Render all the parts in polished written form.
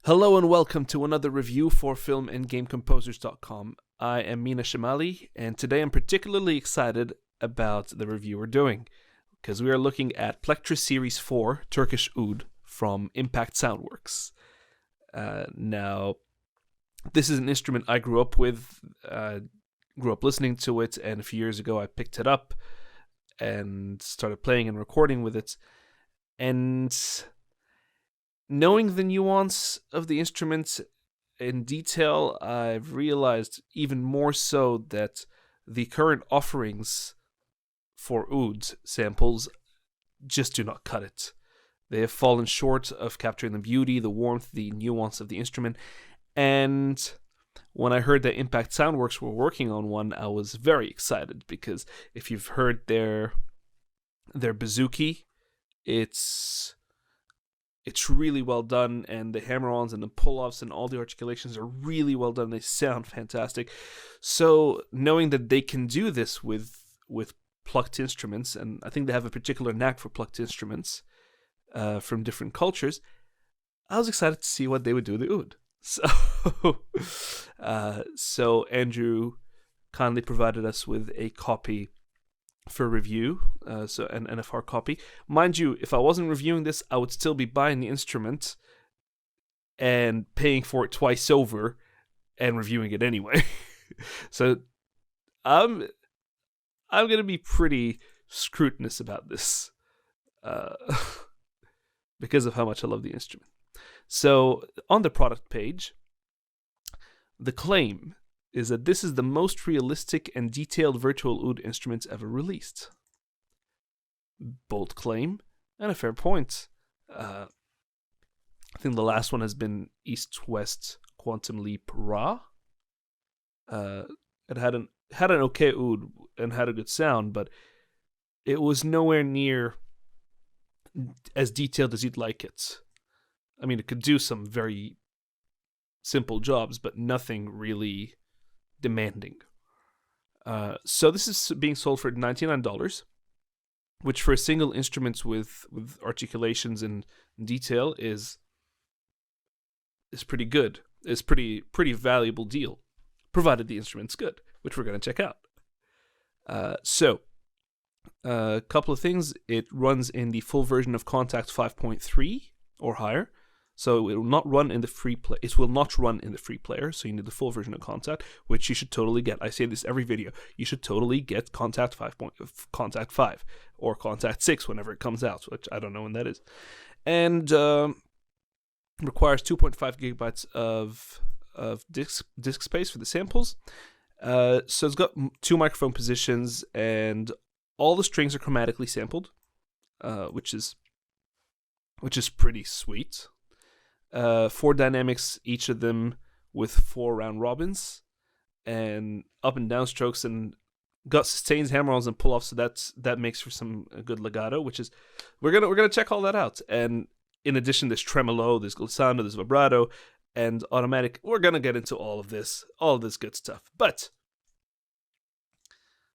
Hello and welcome to another review for filmandgamecomposers.com. I am Meena Shamaly, and today I'm particularly excited about the review we're doing, because we are looking at Plectra Series 4 Turkish Oud from Impact Soundworks. Now, this is an instrument I grew up with, grew up listening to it, and a few years ago I picked it up and started playing and recording with it. And knowing the nuance of the instrument in detail, I've realized even more so that the current offerings for oud samples just do not cut it. They have fallen short of capturing the beauty, the warmth, the nuance of the instrument. And when I heard that Impact Soundworks were working on one, I was very excited, because if you've heard their bouzouki, it's really well done, and the hammer-ons and the pull-offs and all the articulations are really well done. They sound fantastic. So knowing that they can do this with plucked instruments, and I think they have a particular knack for plucked instruments from different cultures, I was excited to see what they would do with the oud. So Andrew kindly provided us with a copy for review, so an NFR copy. Mind you, if I wasn't reviewing this, I would still be buying the instrument and paying for it twice over and reviewing it anyway. So I'm gonna be pretty scrutinous about this because of how much I love the instrument. So on the product page, the claim is that this is the most realistic and detailed virtual oud instruments ever released. Bold claim, and a fair point. I think the last one has been East-West Quantum Leap Ra. It had an okay oud and had a good sound, but it was nowhere near as detailed as you'd like it. I mean, it could do some very simple jobs, but nothing really demanding. So this is being sold for $99, which for a single instrument with articulations and detail is pretty good. It's pretty valuable deal, provided the instrument's good, which we're going to check out. So a couple of things. It runs in the full version of Kontakt 5.3 or higher. So it will not run in the free play. It will not run in the free player. So you need the full version of Kontakt, which you should totally get. I say this every video. You should totally get Kontakt 5 or Kontakt 6 whenever it comes out, which I don't know when that is. And requires 2.5 gigabytes of disk space for the samples. So it's got 2 microphone positions, and all the strings are chromatically sampled, which is pretty sweet. 4 dynamics, each of them with 4 round robins, and up and down strokes, and got sustains, hammer-ons, and pull-offs. So that makes for some good legato, which is we're gonna check all that out. And in addition, there's tremolo, there's glissando, there's vibrato, and automatic. We're gonna get into all of this good stuff. But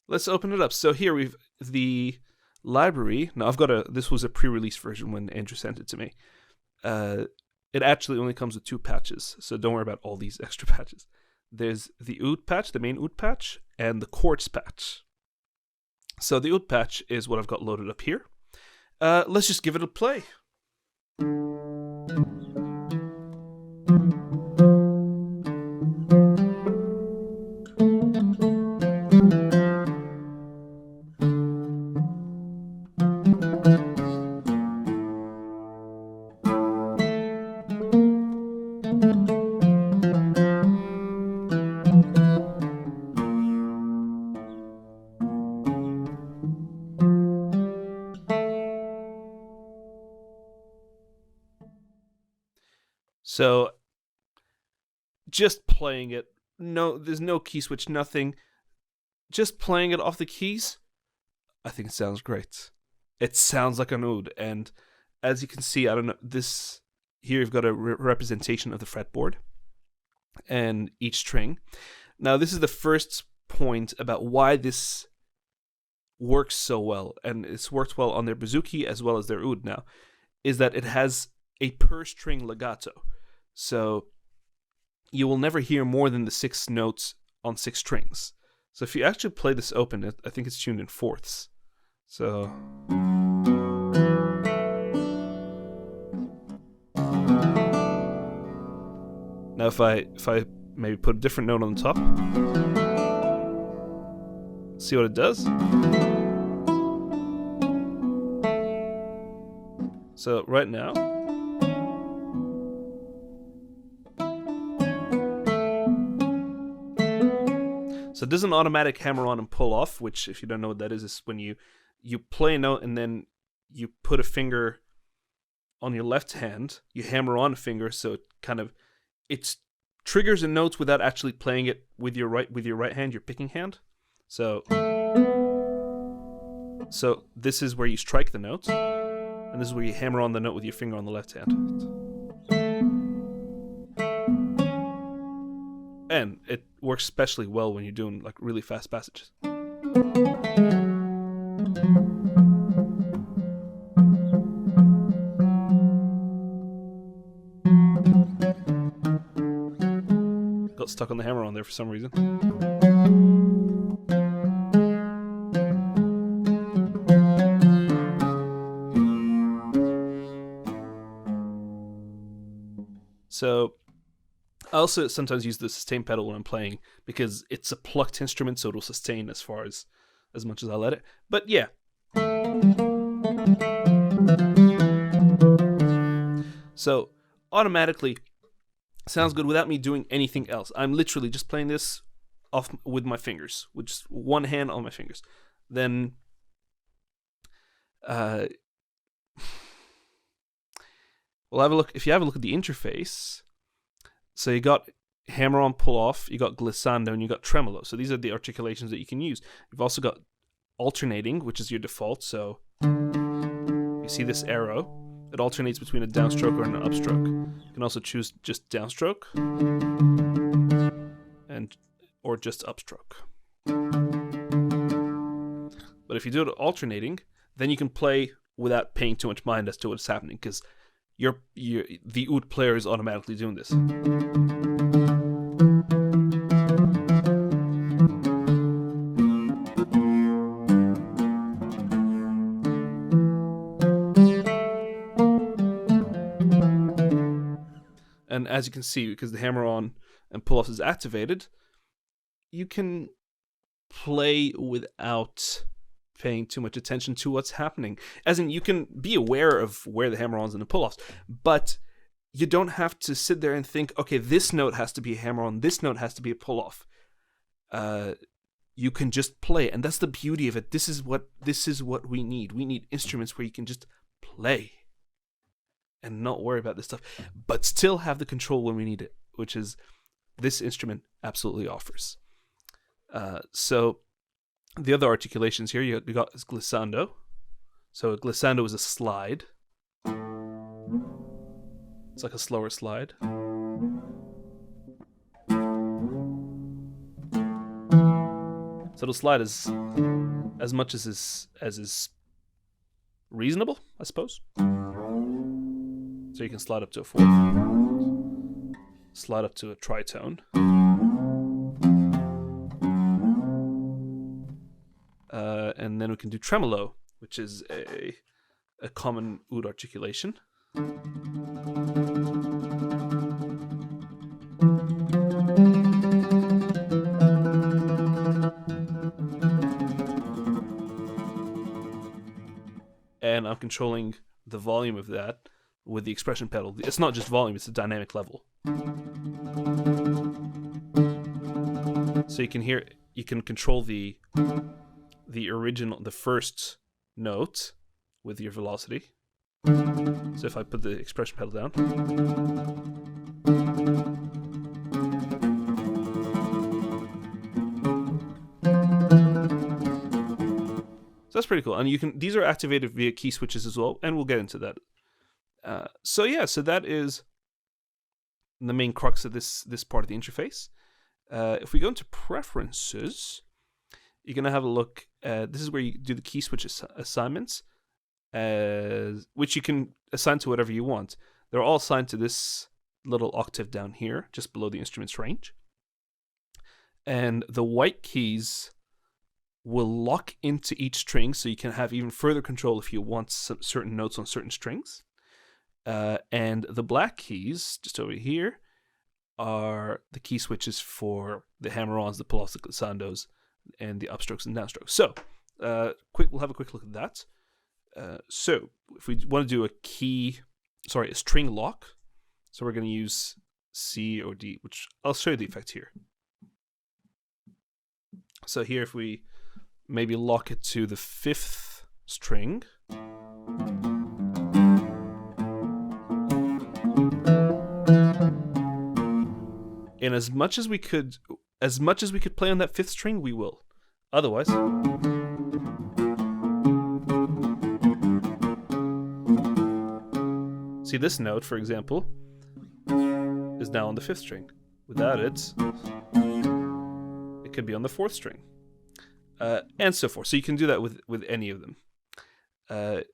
let's open it up. So here we've the library. Now this was a pre-release version when Andrew sent it to me. It actually only comes with 2 patches, so don't worry about all these extra patches. There's the oud patch, the main oud patch, and the quartz patch. So the oud patch is what I've got loaded up here. Let's just give it a play. So, just playing it, there's no key switch, nothing. Just playing it off the keys, I think it sounds great. It sounds like an oud, and as you can see, I don't know, this here you've got a representation of the fretboard and each string. Now, this is the first point about why this works so well, and it's worked well on their bouzouki as well as their oud now, is that it has a per string legato. So you will never hear more than the 6 notes on 6 strings. So if you actually play this open, I think it's tuned in fourths. So now if I maybe put a different note on the top, see what it does. So right now, so it does an automatic hammer on and pull off, which, if you don't know what that is when you play a note and then you put a finger on your left hand, you hammer on a finger, so it triggers a note without actually playing it with your right hand, your picking hand. So this is where you strike the note, and this is where you hammer on the note with your finger on the left hand. And it works especially well when you're doing like really fast passages. Got stuck on the hammer on there for some reason. So I also sometimes use the sustain pedal when I'm playing because it's a plucked instrument, so it'll sustain as much as I let it. But yeah. So automatically sounds good without me doing anything else. I'm literally just playing this off with my fingers, with just one hand on my fingers. Then we'll have a look. If you have a look at the interface, so you got hammer on, pull off, you got glissando, and you got tremolo. So these are the articulations that you can use. You've also got alternating, which is your default. So you see this arrow. It alternates between a downstroke or an upstroke. You can also choose just downstroke or just upstroke. But if you do it alternating, then you can play without paying too much mind as to what's happening, because the oud player is automatically doing this. And as you can see, because the hammer on and pull off is activated, you can play without paying too much attention to what's happening. As in, you can be aware of where the hammer-ons and the pull-offs, but you don't have to sit there and think, okay, this note has to be a hammer-on, this note has to be a pull-off. You can just play, and that's the beauty of it. This is what we need. We need instruments where you can just play and not worry about this stuff, but still have the control when we need it, which is this instrument absolutely offers. So the other articulations here, you got is glissando. So glissando is a slide. It's like a slower slide. So it'll slide as much as is reasonable, I suppose. So you can slide up to a fourth, slide up to a tritone, and then we can do tremolo, which is a common oud articulation. And I'm controlling the volume of that with the expression pedal. It's not just volume, it's a dynamic level. So you can control the first note with your velocity. So if I put the expression pedal down, so that's pretty cool. And these are activated via key switches as well, and we'll get into that. So that is the main crux of this part of the interface. If we go into preferences, you're going to have a look. This is where you do the key switch assignments, which you can assign to whatever you want. They're all assigned to this little octave down here, just below the instrument's range. And the white keys will lock into each string, so you can have even further control if you want certain notes on certain strings. And the black keys, just over here, are the key switches for the hammer-ons, the pull-offs, the glissandos, and the upstrokes and downstrokes. So, we'll have a quick look at that. So, if we want to do a string lock, so we're going to use C or D, which I'll show you the effect here. So here, if we maybe lock it to the 5th string, and as much as we could play on that 5th string, we will. Otherwise, see, this note, for example, is now on the 5th string. Without it, it could be on the 4th string, and so forth. So you can do that with any of them. The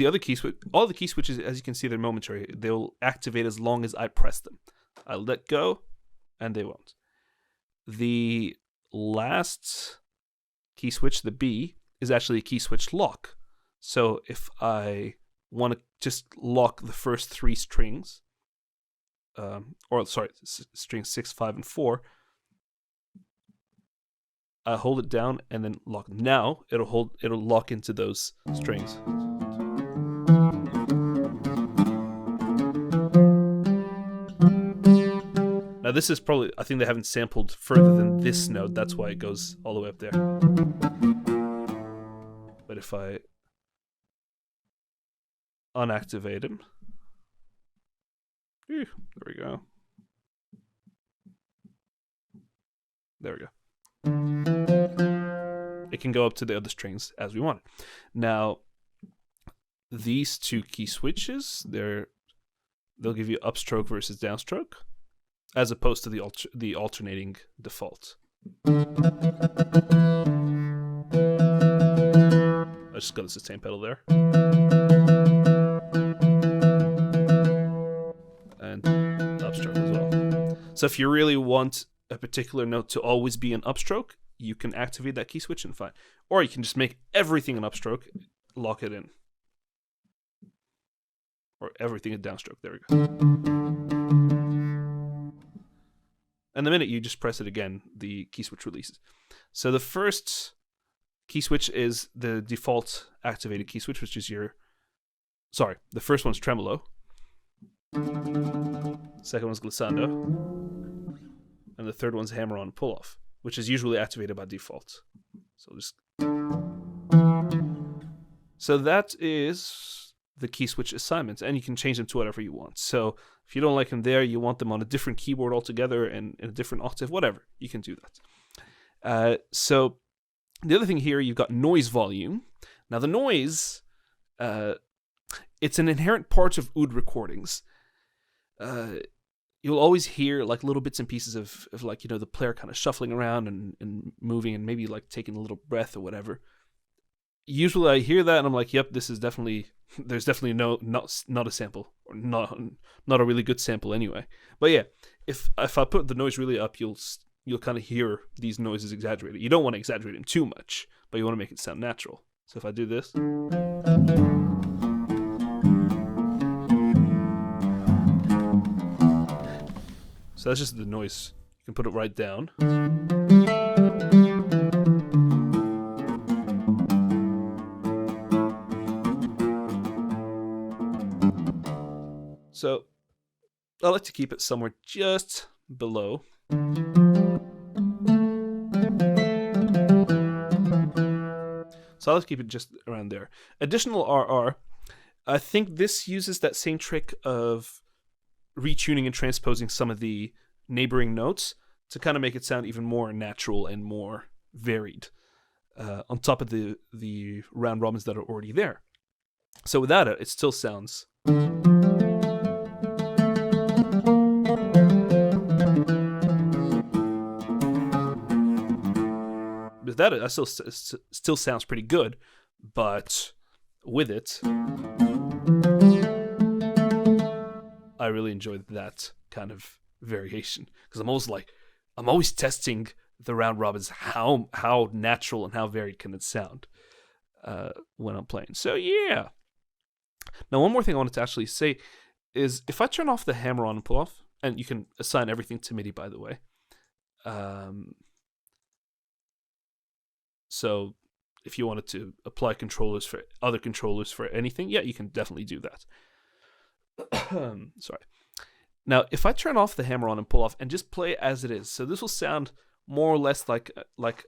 other key switch, all the key switches, as you can see, they're momentary. They'll activate as long as I press them. I let go, and they won't. The last key switch, the B, is actually a key switch lock. So if I want to just lock the first 3 strings, strings 6, 5, and 4, I hold it down and then lock. Now it'll lock into those strings. Now this is probably, I think they haven't sampled further than this note, that's why it goes all the way up there. But if I unactivate him, there we go. There we go. It can go up to the other strings as we want it. Now, these 2 key switches, they'll give you upstroke versus downstroke, as opposed to the alternating default. I just got the sustain pedal there. And upstroke as well. So if you really want a particular note to always be an upstroke, you can activate that key switch and fine. Or you can just make everything an upstroke, lock it in. Or everything a downstroke. There we go. And the minute you just press it again, the key switch releases. So the first key switch is the default activated key switch, which is the first one's tremolo. Second one's glissando. And the third one's hammer-on pull-off, which is usually activated by default. So that is the key switch assignments, and you can change them to whatever you want. So if you don't like them there, you want them on a different keyboard altogether and in a different octave, whatever, you can do that. So the other thing here, you've got noise volume. Now the noise, it's an inherent part of oud recordings. You'll always hear like little bits and pieces of like, you know, the player kind of shuffling around and moving and maybe like taking a little breath or whatever. Usually I hear that and I'm like, yep, there's definitely not a sample, or not a really good sample anyway. But yeah, if I put the noise really up, you'll kind of hear these noises exaggerated. You don't want to exaggerate them too much, but you want to make it sound natural. So if I do this, so that's just the noise. You can put it right down. So I like to keep it somewhere just below. So I like to keep it just around there. Additional RR, I think this uses that same trick of retuning and transposing some of the neighboring notes to kind of make it sound even more natural and more varied, on top of the round robins that are already there. So without it, it still sounds. Without it, it still sounds pretty good, but with it. I really enjoyed that kind of variation, because I'm always testing the round robins, how natural and how varied can it sound when I'm playing. So yeah. Now, one more thing I wanted to actually say is, if I turn off the hammer on and pull off, and you can assign everything to MIDI, by the way. So if you wanted to apply controllers for other controllers for anything, yeah, you can definitely do that. Sorry. Now, if I turn off the hammer on and pull off and just play as it is, so this will sound more or less like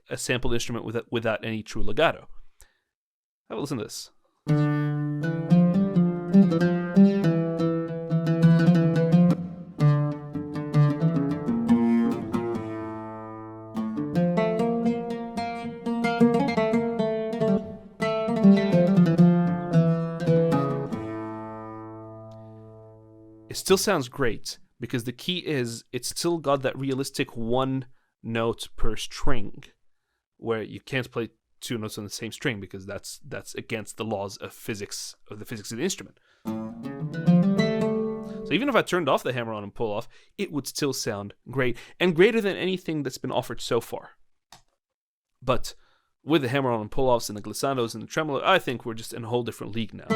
a sampled instrument without any true legato. Have a listen to this. It still sounds great, because the key is it's still got that realistic one note per string, where you can't play two notes on the same string, because that's against the laws of physics, of the physics of the instrument. So even if I turned off the hammer on and pull off, it would still sound great, and greater than anything that's been offered so far. But with the hammer on and pull offs and the glissandos and the tremolo, I think we're just in a whole different league now.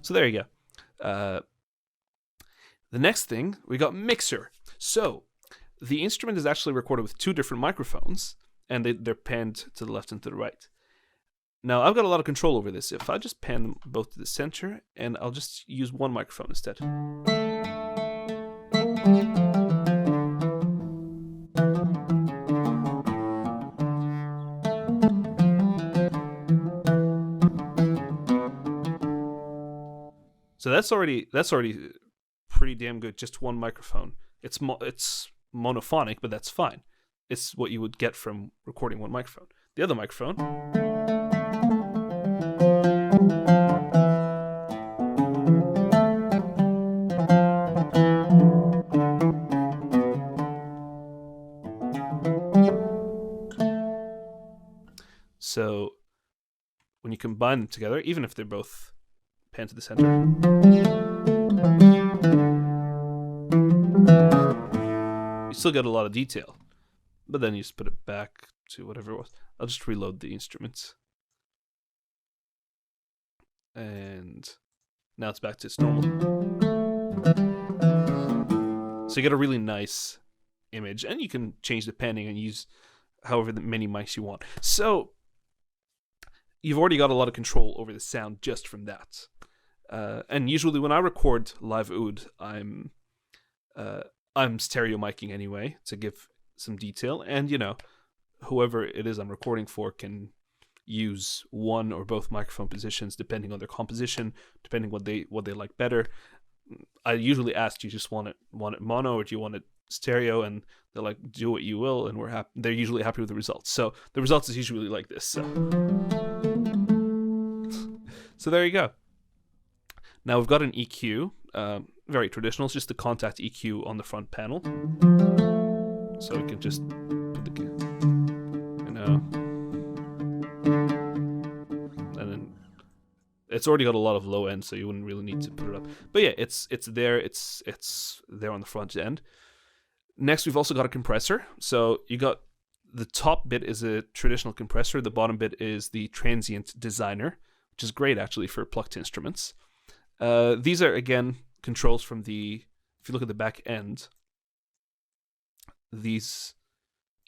So there you go. The next thing, we got mixer. So the instrument is actually recorded with two different microphones, and they're panned to the left and to the right. Now, I've got a lot of control over this. If I just pan them both to the center, and I'll just use one microphone instead. So that's already pretty damn good. Just one microphone. It's monophonic, but that's fine. It's what you would get from recording one microphone. The other microphone. So when you combine them together, even if they're both pan to the center, you still get a lot of detail. But then you just put it back to whatever it was. I'll just reload the instruments. And now it's back to its normal. So you get a really nice image, and you can change the panning and use however many mics you want. So you've already got a lot of control over the sound just from that. And usually when I record live oud, I'm stereo miking anyway to give some detail, and whoever it is I'm recording for can use one or both microphone positions depending on their composition, depending what they like better. I usually ask, do you just want it mono or do you want it stereo? And they're like, do what you will, and we're happy. They're usually happy with the results. So the results is usually like this. So there you go. Now we've got an EQ, very traditional. It's just the Kontakt EQ on the front panel. So we can just put the, and then it's already got a lot of low end, so you wouldn't really need to put it up. But yeah, it's there. It's there on the front end. Next, we've also got a compressor. So you got the top bit is a traditional compressor. The bottom bit is the transient designer, which is great actually for plucked instruments. These are again controls from the. If you look at the back end, these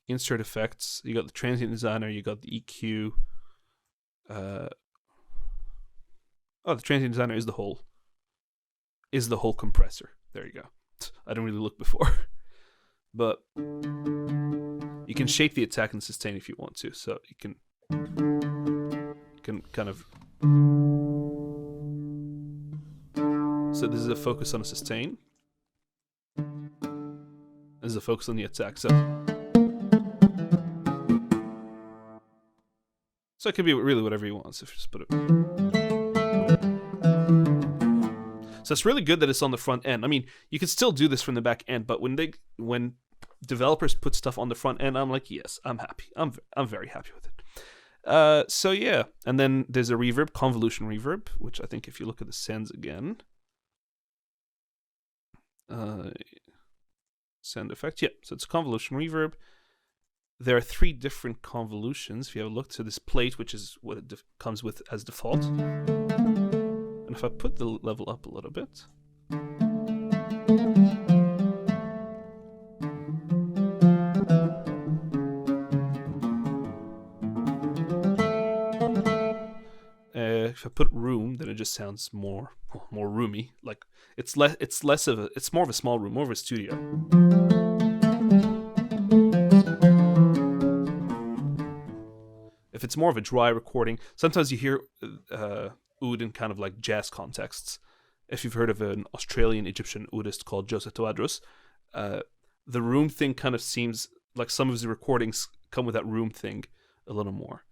insert effects. You got the transient designer. You got the EQ. The transient designer is the whole compressor. There you go. I didn't really look before, but you can shape the attack and sustain if you want to. So you can kind of. So this is a focus on a sustain. This is a focus on the attack. So it can be really whatever you want. So if you just put it. So it's really good that it's on the front end. I mean, you can still do this from the back end, but when developers put stuff on the front end, I'm like, yes, I'm happy. I'm very happy with it. So yeah, and then there's a reverb, convolution reverb, which I think if you look at the sends again, send effect, yeah. So it's convolution reverb. There are 3 different convolutions. If you have a look to this plate, which is what it comes with as default. And if I put the level up a little bit, if I put room, then it just sounds more roomy. Like it's more of a small room, more of a studio. If it's more of a dry recording, sometimes you hear oud in kind of like jazz contexts. If you've heard of an Australian Egyptian oudist called Joseph Tawadros, the room thing kind of seems like some of his recordings come with that room thing a little more.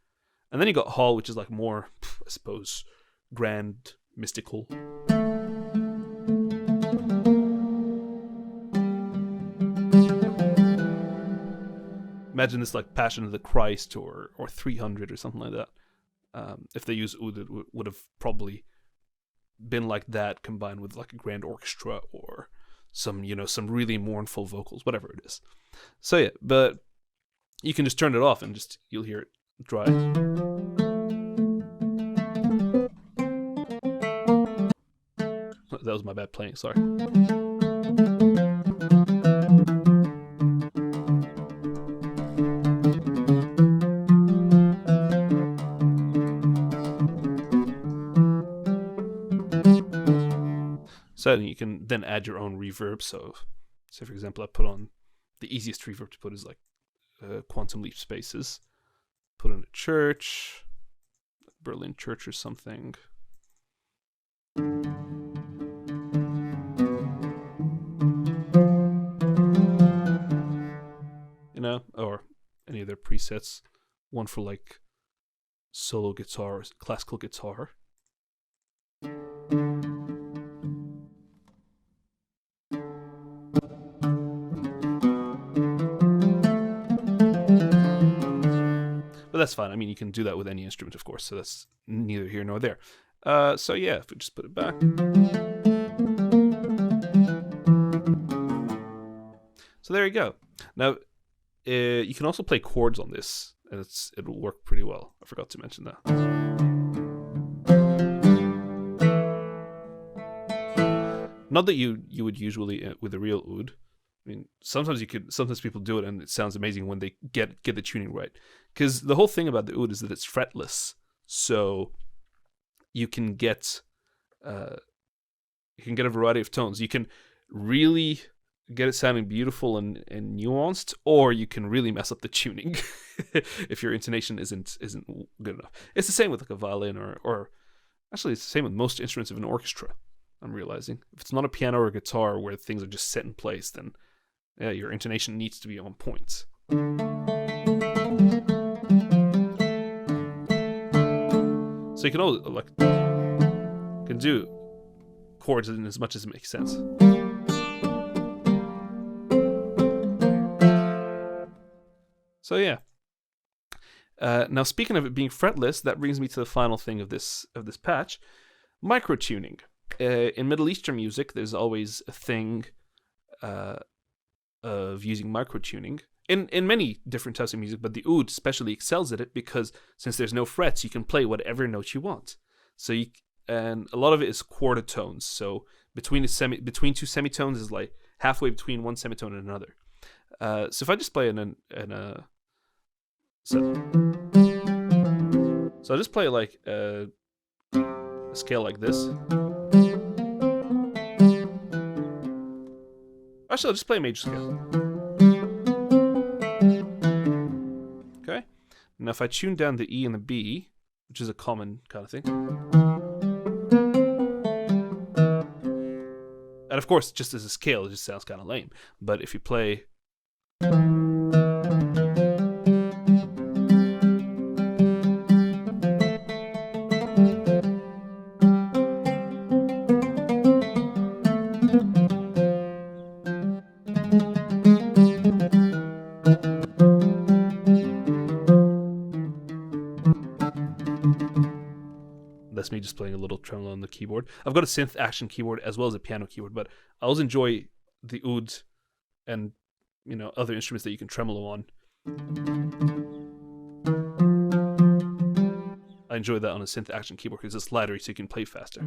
And then you got Hall, which is like more, I suppose, grand, mystical. Imagine this like Passion of the Christ or 300 or something like that. If they use oud, it would have probably been like that combined with like a grand orchestra or some really mournful vocals, whatever it is. So yeah, but you can just turn it off and you'll hear it dry. That was my bad playing, sorry. So you can then add your own reverb. So say for example, I put on the easiest reverb to put is like quantum leap spaces. Put on a church, Berlin church or something. Or any other presets. One for like solo guitar, classical guitar. But that's fine. I mean, you can do that with any instrument, of course, so that's neither here nor there. So yeah, if we just put it back. So there you go. Now, you can also play chords on this, and it'll work pretty well. I forgot to mention that. Not that you would usually with a real oud. I mean, sometimes people do it and it sounds amazing when they get the tuning right. Because the whole thing about the oud is that it's fretless, so you can get a variety of tones. You can really get it sounding beautiful and nuanced, or you can really mess up the tuning if your intonation isn't good enough. It's the same with like a violin or actually it's the same with most instruments of an orchestra. I'm realizing if it's not a piano or a guitar where things are just set in place, then yeah, your intonation needs to be on point. So you can always can do chords in as much as it makes sense. So yeah. Now speaking of it being fretless, that brings me to the final thing of this patch, microtuning. In Middle Eastern music, there's always a thing of using microtuning in many different types of music, but the oud especially excels at it because since there's no frets, you can play whatever note you want. So and a lot of it is quarter tones. So between two semitones is like halfway between one semitone and another. So if I just play so I'll just play like a scale like this. Actually, I'll just play a major scale. Okay. Now if I tune down the E and the B, which is a common kind of thing. And of course, just as a scale, it just sounds kind of lame. But if you play... me just playing a little tremolo on the keyboard. I've got a synth action keyboard as well as a piano keyboard, but I always enjoy the oud and other instruments that you can tremolo on. I enjoy that on a synth action keyboard because it's lighter, so you can play faster.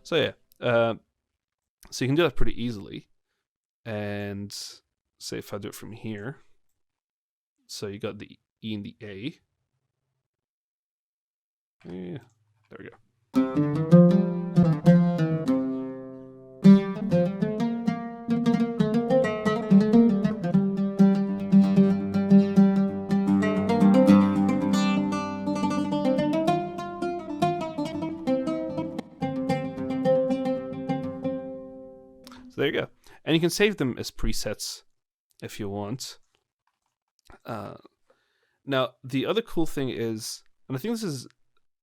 So yeah, so you can do that pretty easily. And say if I do it from here, so you got the E and the A. Yeah, there we go. So there you go. And you can save them as presets if you want. Now, the other cool thing is, and I think this is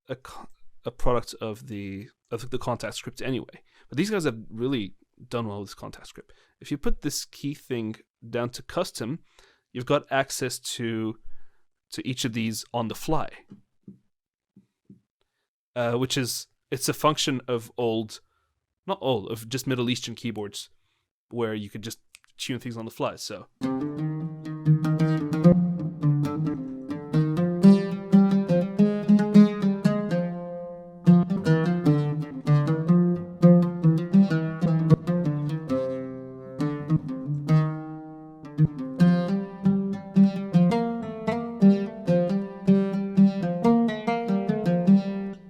a product of the Kontakt script anyway, but these guys have really done well with this Kontakt script. If you put this key thing down to custom, you've got access to each of these on the fly, which is, it's a function of of just Middle Eastern keyboards, where you could just tune things on the fly. So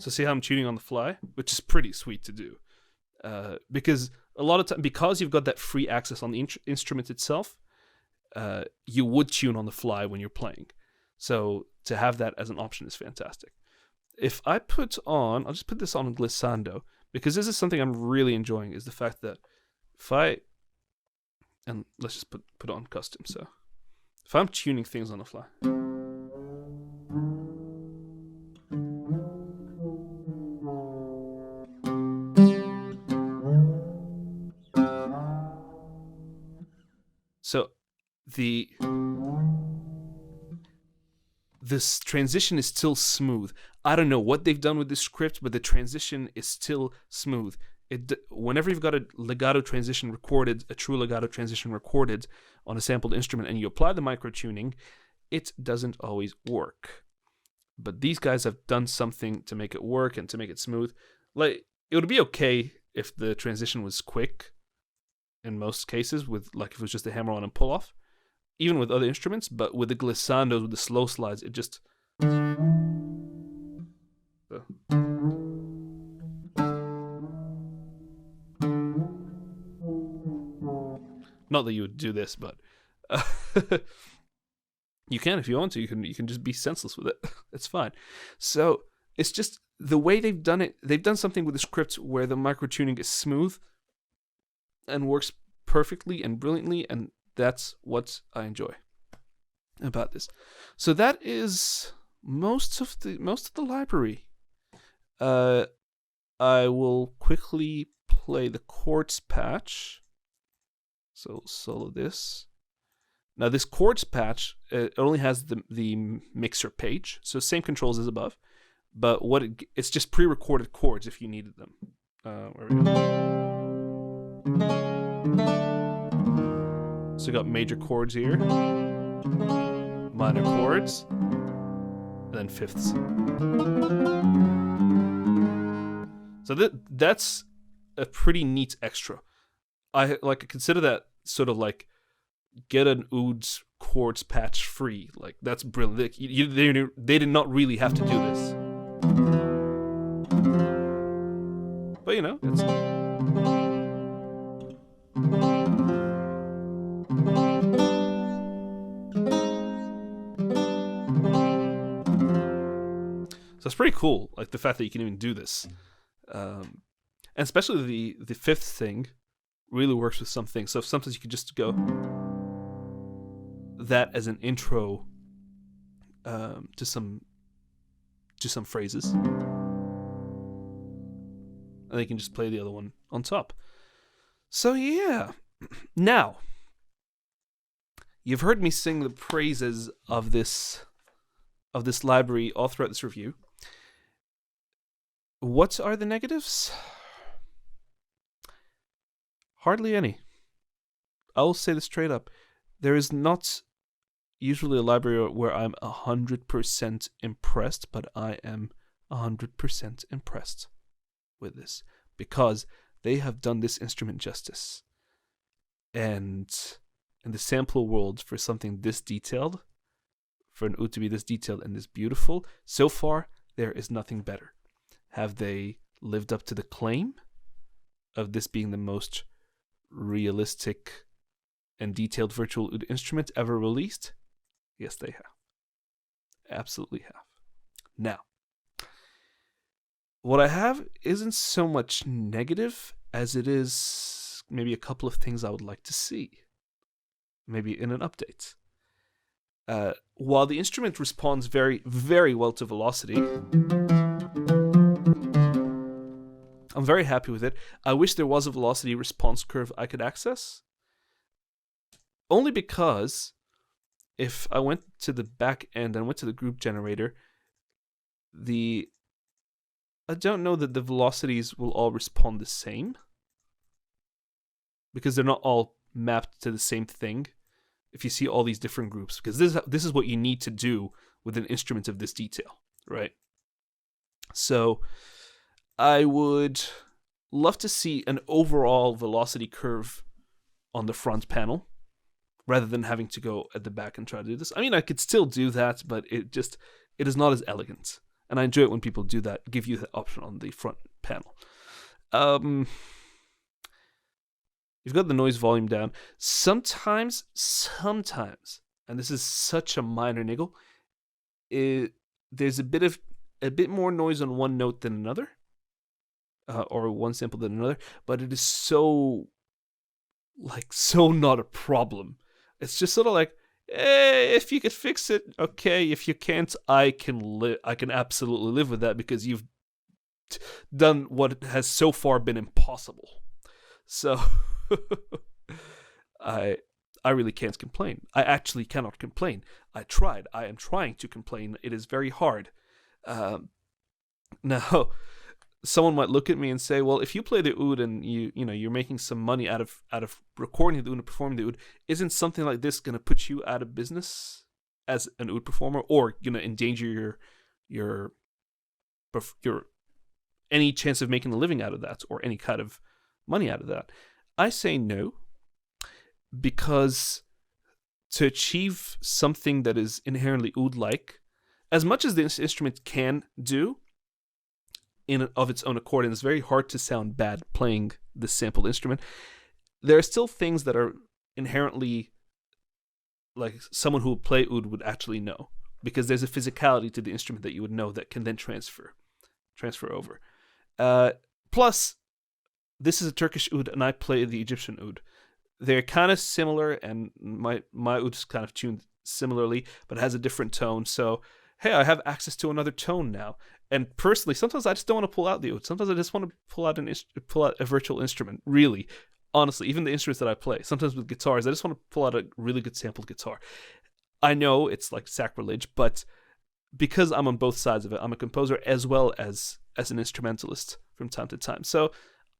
see how I'm tuning on the fly, which is pretty sweet to do. Because a lot of time, because you've got that free access on the instrument itself, you would tune on the fly when you're playing. So to have that as an option is fantastic. If I I'll just put this on glissando, because this is something I'm really enjoying, is the fact that and let's just put it on custom. So if I'm tuning things on the fly, so this transition is still smooth. I don't know what they've done with this script, but the transition is still smooth. Whenever you've got a legato transition recorded, a true legato transition recorded on a sampled instrument, and you apply the micro tuning, it doesn't always work. But these guys have done something to make it work and to make it smooth. Like, it would be okay if the transition was quick in most cases, with like if it was just a hammer on and pull off, even with other instruments. But with the glissandos, with the slow slides, it just not that you would do this, but you can if you want to. You can just be senseless with it. It's fine. So it's just the way they've done it. They've done something with the script where the micro tuning is smooth and works perfectly and brilliantly, and that's what I enjoy about this. So that is most of the library. I will quickly play the chords patch. So solo this. Now this chords patch, it only has the mixer page, so same controls as above, but it's just pre-recorded chords if you needed them. Where we go. So we got major chords here, minor chords, and then fifths. So that's a pretty neat extra. I consider that sort of like get an oud chords patch free. Like, that's brilliant. They did not really have to do this, but it's. So it's pretty cool, like the fact that you can even do this, and especially the fifth thing. really works with some things. So sometimes you can just go that as an intro to some phrases, and they can just play the other one on top. So yeah. Now, you've heard me sing the praises of this library all throughout this review. What are the negatives? Hardly any. I'll say this straight up. There is not usually a library where I'm 100% impressed, but I am 100% impressed with this, because they have done this instrument justice. And in the sample world, for something this detailed, for an oud to be this detailed and this beautiful, so far, there is nothing better. Have they lived up to the claim of this being the most realistic and detailed virtual oud instrument ever released? Yes, they have. Absolutely have. Now, what I have isn't so much negative as it is maybe a couple of things I would like to see. Maybe in an update. While the instrument responds very, very well to velocity, I'm very happy with it. I wish there was a velocity response curve I could access. Only because if I went to the back end and went to the group generator, I don't know that the velocities will all respond the same, because they're not all mapped to the same thing. If you see all these different groups, because this is what you need to do with an instrument of this detail, right? So I would love to see an overall velocity curve on the front panel, rather than having to go at the back and try to do this. I mean, I could still do that, but it is not as elegant. And I enjoy it when people do that, give you the option on the front panel. You've got the noise volume down. Sometimes, and this is such a minor niggle, there's a bit more noise on one note than another, or one sample than another, but it is so not a problem. It's just sort of like, if you could fix it, okay. If you can't, I can absolutely live with that, because you've done what has so far been impossible. So I really can't complain. I actually cannot complain. I tried. I am trying to complain. It is very hard. Now, someone might look at me and say, well, if you play the oud and you're making some money out of recording the oud and performing the oud, isn't something like this going to put you out of business as an oud performer, or endanger your any chance of making a living out of that, or any kind of money out of that? I say no, because to achieve something that is inherently oud-like, as much as this instrument can do of its own accord, and it's very hard to sound bad playing this sampled instrument, there are still things that are inherently, like, someone who would play oud would actually know, because there's a physicality to the instrument that you would know that can then transfer over. Plus, this is a Turkish oud and I play the Egyptian oud. They're kind of similar, and my oud is kind of tuned similarly, but it has a different tone. So, hey, I have access to another tone now. And personally, sometimes I just don't want to pull out the oud. Sometimes I just want to pull out a virtual instrument. Really, honestly, even the instruments that I play. Sometimes with guitars, I just want to pull out a really good sampled guitar. I know it's like sacrilege, but because I'm on both sides of it, I'm a composer as well as an instrumentalist from time to time. So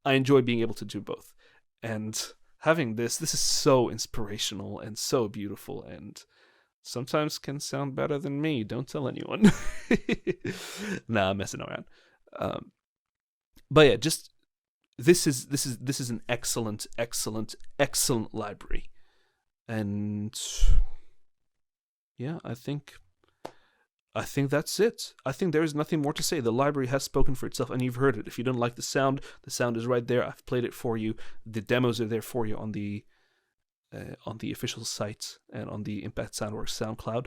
I enjoy being able to do both. And having this is so inspirational and so beautiful, and sometimes can sound better than me. Don't tell anyone. Nah, I'm messing around. But yeah, just this is an excellent library, and yeah, I think that's it. I think there is nothing more to say. The library has spoken for itself, and you've heard it. If you don't like the sound is right there. I've played it for you. The demos are there for you on the official site and on the Impact Soundworks SoundCloud.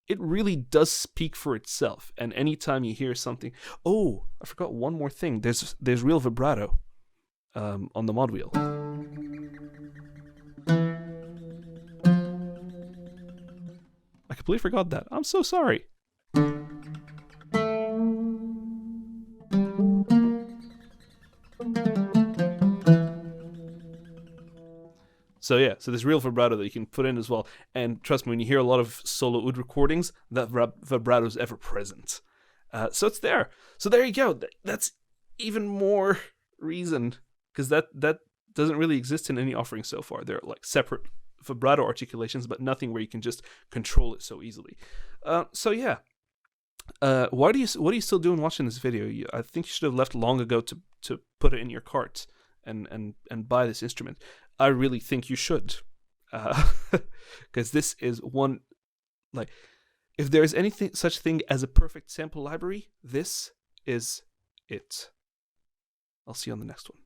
It really does speak for itself. And anytime you hear something, oh, I forgot one more thing. There's real vibrato. on the mod wheel. I completely forgot that. I'm so sorry. So yeah, so there's real vibrato that you can put in as well. And trust me, when you hear a lot of solo oud recordings, that vibrato is ever present. So it's there. So there you go. That's even more reason, because that doesn't really exist in any offering so far. They're like separate vibrato articulations, but nothing where you can just control it so easily. So yeah. What are you still doing watching this video? I think you should have left long ago to put it in your cart and buy this instrument. I really think you should, because this is one, like, if there is anything such thing as a perfect sample library, this is it. I'll see you on the next one.